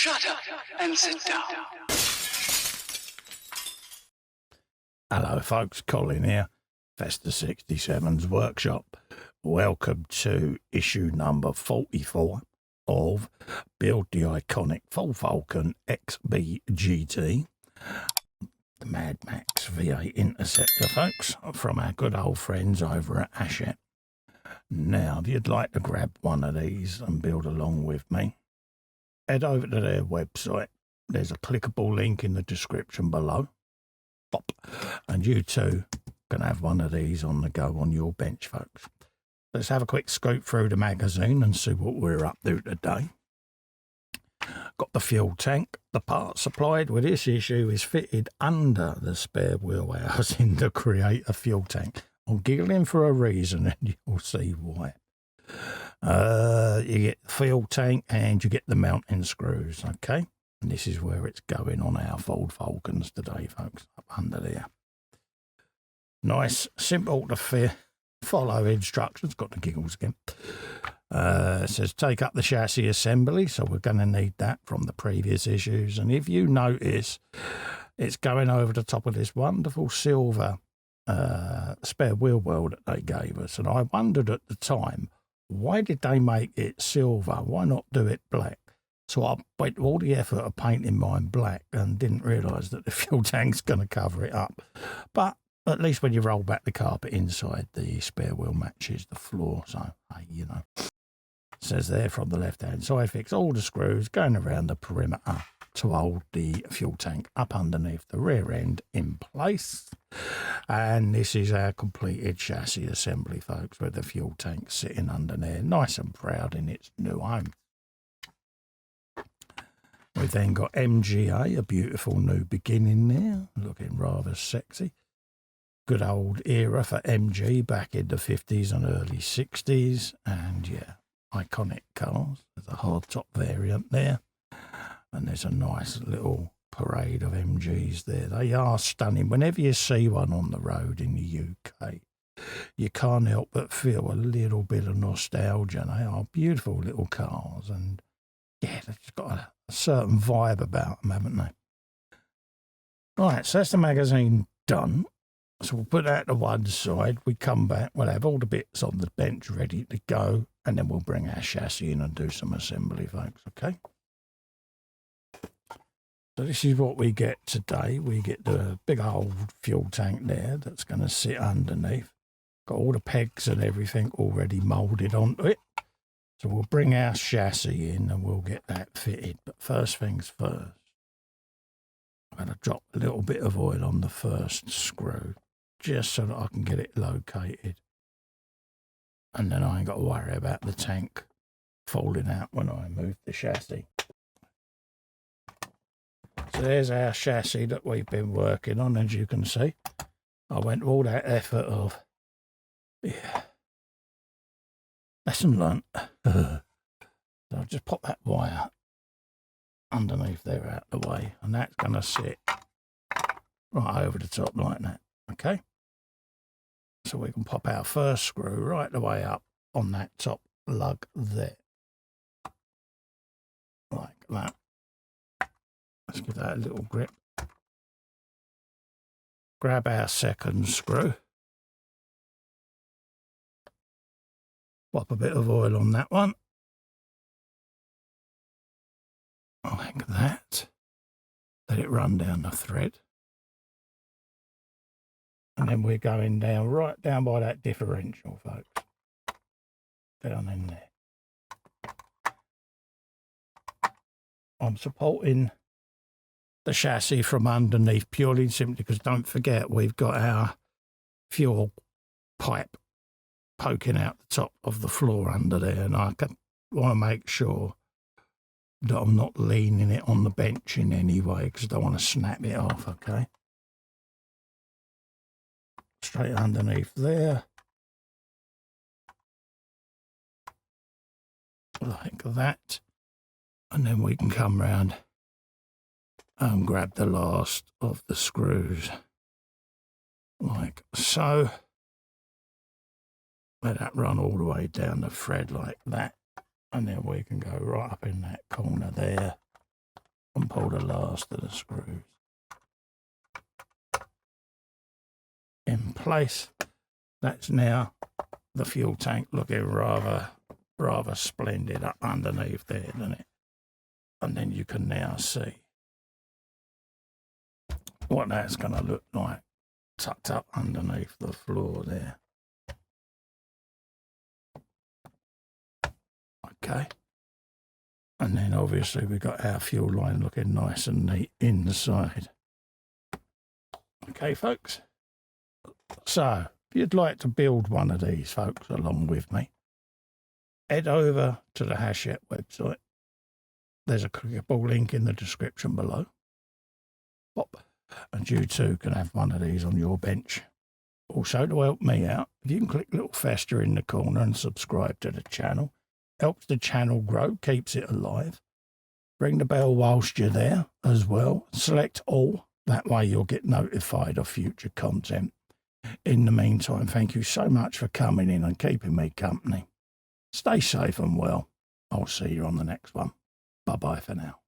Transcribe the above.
Shut up and sit down. Hello folks, Colin here, Festa 67's workshop. Welcome to issue number 44 of Build the Iconic Ford Falcon XB GT, the madmax V8 Interceptor, folks, from our good old friends over at Hachette. Now, if you'd like to grab one of these and build along with me, head over to their website. There's a clickable link in the description below. Pop, and you too can have one of these on the go on your bench, folks. Let's have a quick scoop through the magazine and see what we're up to today. Got the fuel tank. The part supplied with this issue is fitted under the spare wheel housing to create a fuel tank. I'm giggling for a reason and you'll see why. You get the fuel tank and you get the mounting screws, okay? And this is where it's going on our Ford Falcons today, folks, up under there. Nice, simple to follow instructions. Got the giggles again. It says take up the chassis assembly, so we're going to need that from the previous issues. And if you notice, it's going over the top of this wonderful silver spare wheel well that they gave us. And I wondered at the time, why did they make it silver? Why not do it black? So I went all the effort of painting mine black and didn't realise that the fuel tank's going to cover it up. But at least when you roll back the carpet inside, the spare wheel matches the floor. So, hey, you know. It says there from the left-hand side, fix all the screws going around the perimeter to hold the fuel tank up underneath the rear end in place. And this is our completed chassis assembly, folks, with the fuel tank sitting under there, nice and proud in its new home. We've then got MGA, a beautiful new beginning there, looking rather sexy. Good old era for MG back in the 50s and early 60s. And yeah, iconic cars. There's a hardtop variant there. And there's a nice little parade of MGs there. They are stunning. Whenever you see one on the road in the UK, you can't help but feel a little bit of nostalgia. They are beautiful little cars. And yeah, they've just got a certain vibe about them, haven't they? Right, so that's the magazine done. So we'll put that to one side. We come back, we'll have all the bits on the bench ready to go, and then we'll bring our chassis in and do some assembly, folks, okay? So this is what we get today. We get the big old fuel tank there that's going to sit underneath. Got all the pegs and everything already moulded onto it. So we'll bring our chassis in and we'll get that fitted. But first things first, I'm going to drop a little bit of oil on the first screw just so that I can get it located. And then I ain't got to worry about the tank falling out when I move the chassis. So there's our chassis that we've been working on, as you can see. I went all that effort of, yeah. Lesson learnt. So I'll just pop that wire underneath there out of the way, and that's going to sit right over the top like that, okay? So we can pop our first screw right the way up on that top lug there. Like that. Let's give that a little grip. Grab our second screw. Pop a bit of oil on that one. Like that. Let it run down the thread. And then we're going down, right down by that differential, folks. Down in there. I'm supporting the chassis from underneath purely simply because don't forget we've got our fuel pipe poking out the top of the floor under there, and I want to make sure that I'm not leaning it on the bench in any way because I don't want to snap it off, okay? Straight underneath there. Like that. And then we can come round and grab the last of the screws. Like so. Let that run all the way down the thread like that. And then we can go right up in that corner there and pull the last of the screws in place. That's now the fuel tank looking rather splendid up underneath there, doesn't it? And then you can now see what that's going to look like tucked up underneath the floor there. Okay. And then obviously we've got our fuel line looking nice and neat inside. Okay, folks. So, if you'd like to build one of these, folks, along with me, head over to the Hachette website. There's a clickable link in the description below. Pop, and you too can have one of these on your bench. Also, to help me out, if you can click little fester in the corner and subscribe to the channel, helps the channel grow, keeps it alive. Ring the bell whilst you're there as well. Select all. That way you'll get notified of future content. In the meantime, thank you so much for coming in and keeping me company. Stay safe and well. I'll see you on the next one. Bye-bye for now.